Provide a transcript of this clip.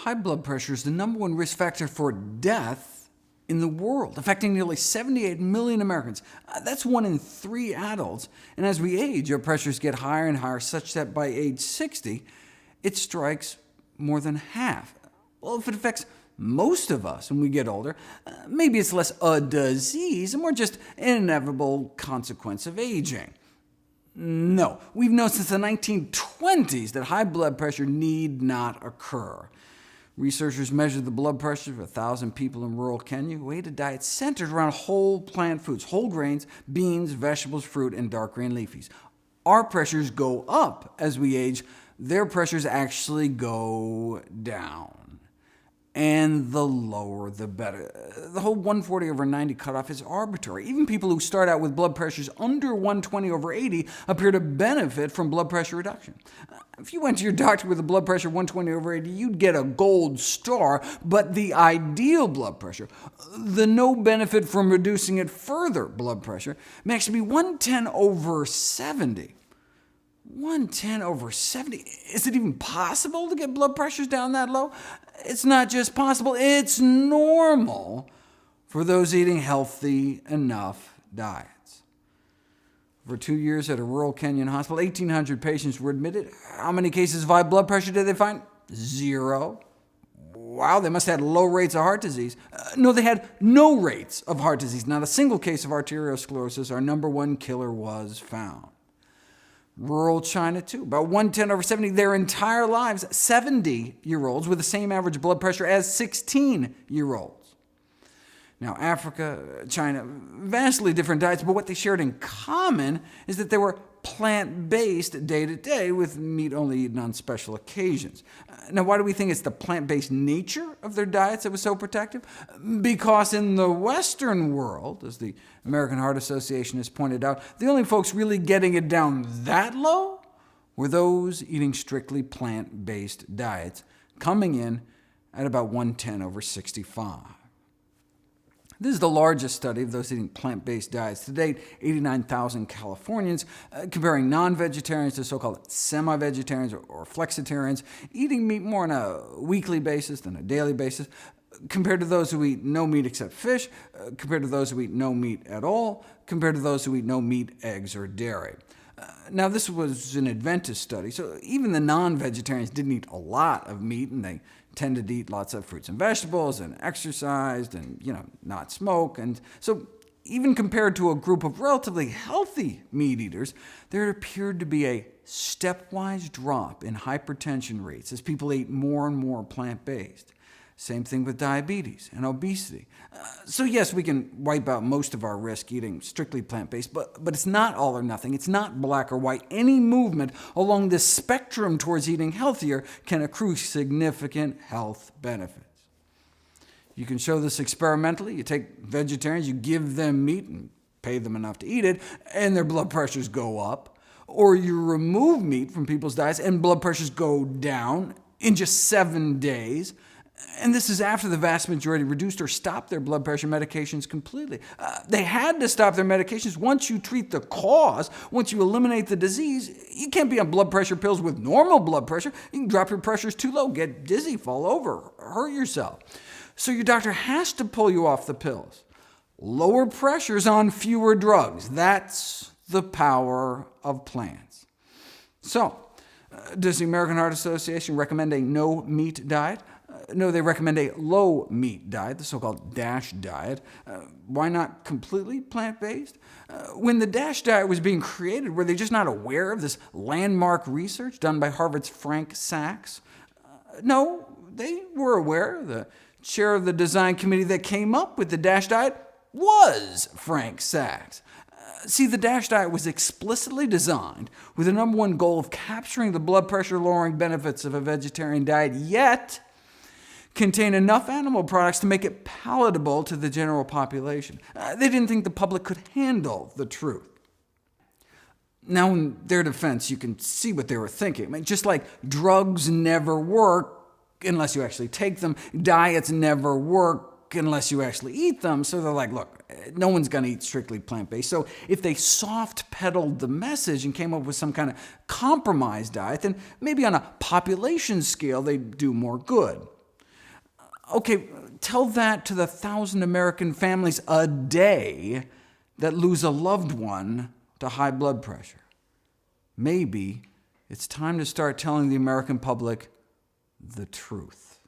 High blood pressure is the #1 risk factor for death in the world, affecting nearly 78 million Americans. That's 1 in 3 adults. And as we age, our pressures get higher and higher, such that by age 60, it strikes more than half. Well, if it affects most of us when we get older, maybe it's less a disease and more just an inevitable consequence of aging. No, we've known since the 1920s that high blood pressure need not occur. Researchers measured the blood pressure of 1,000 people in rural Kenya who ate a diet centered around whole plant foods, whole grains, beans, vegetables, fruit, and dark green leafies. Our pressures go up as we age. Their pressures actually go down. And the lower, the better. The whole 140/90 cutoff is arbitrary. Even people who start out with blood pressures under 120/80 appear to benefit from blood pressure reduction. If you went to your doctor with a blood pressure of 120/80, you'd get a gold star, but the ideal blood pressure, the no benefit from reducing it further blood pressure, may actually be 110/70. 110/70? Is it even possible to get blood pressures down that low? It's not just possible, it's normal for those eating healthy enough diets. For 2 years at a rural Kenyan hospital, 1,800 patients were admitted. How many cases of high blood pressure did they find? 0. Wow, they must have had low rates of heart disease. No, they had no rates of heart disease. Not a single case of arteriosclerosis, our #1 killer, was found. Rural China, too, about 110/70 their entire lives, 70-year-olds with the same average blood pressure as 16-year-olds. Now, Africa, China, vastly different diets, but what they shared in common is that they were plant-based day-to-day, with meat only eaten on special occasions. Now, why do we think it's the plant-based nature of their diets that was so protective? Because in the Western world, as the American Heart Association has pointed out, the only folks really getting it down that low were those eating strictly plant-based diets, coming in at about 110/65. This is the largest study of those eating plant-based diets to date, 89,000 Californians, comparing non-vegetarians to so-called semi-vegetarians or flexitarians, eating meat more on a weekly basis than a daily basis, compared to those who eat no meat except fish, compared to those who eat no meat at all, compared to those who eat no meat, eggs, or dairy. Now, this was an Adventist study, so even the non-vegetarians didn't eat a lot of meat, and they tended to eat lots of fruits and vegetables, and exercised, and not smoke. And so even compared to a group of relatively healthy meat eaters, there appeared to be a stepwise drop in hypertension rates as people ate more and more plant-based. Same thing with diabetes and obesity. So yes, we can wipe out most of our risk eating strictly plant-based, but it's not all or nothing. It's not black or white. Any movement along this spectrum towards eating healthier can accrue significant health benefits. You can show this experimentally. You take vegetarians, you give them meat and pay them enough to eat it, and their blood pressures go up. Or you remove meat from people's diets, and blood pressures go down in just 7 days. And this is after the vast majority reduced or stopped their blood pressure medications completely. They had to stop their medications. Once you treat the cause, once you eliminate the disease, you can't be on blood pressure pills with normal blood pressure. You can drop your pressures too low, get dizzy, fall over, hurt yourself. So your doctor has to pull you off the pills. Lower pressures on fewer drugs. That's the power of plants. So, does the American Heart Association recommend a no-meat diet? No, they recommend a low-meat diet, the so-called DASH diet. Why not completely plant-based? When the DASH diet was being created, were they just not aware of this landmark research done by Harvard's Frank Sachs? No, they were aware. The chair of the design committee that came up with the DASH diet was Frank Sachs. See, the DASH diet was explicitly designed with the #1 goal of capturing the blood pressure-lowering benefits of a vegetarian diet, yet contain enough animal products to make it palatable to the general population. They didn't think the public could handle the truth. Now, in their defense, you can see what they were thinking. I mean, just like drugs never work unless you actually take them, diets never work unless you actually eat them. So they're like, look, no one's going to eat strictly plant-based. So if they soft-pedaled the message and came up with some kind of compromise diet, then maybe on a population scale they'd do more good. Okay, tell that to the 1,000 American families a day that lose a loved one to high blood pressure. Maybe it's time to start telling the American public the truth.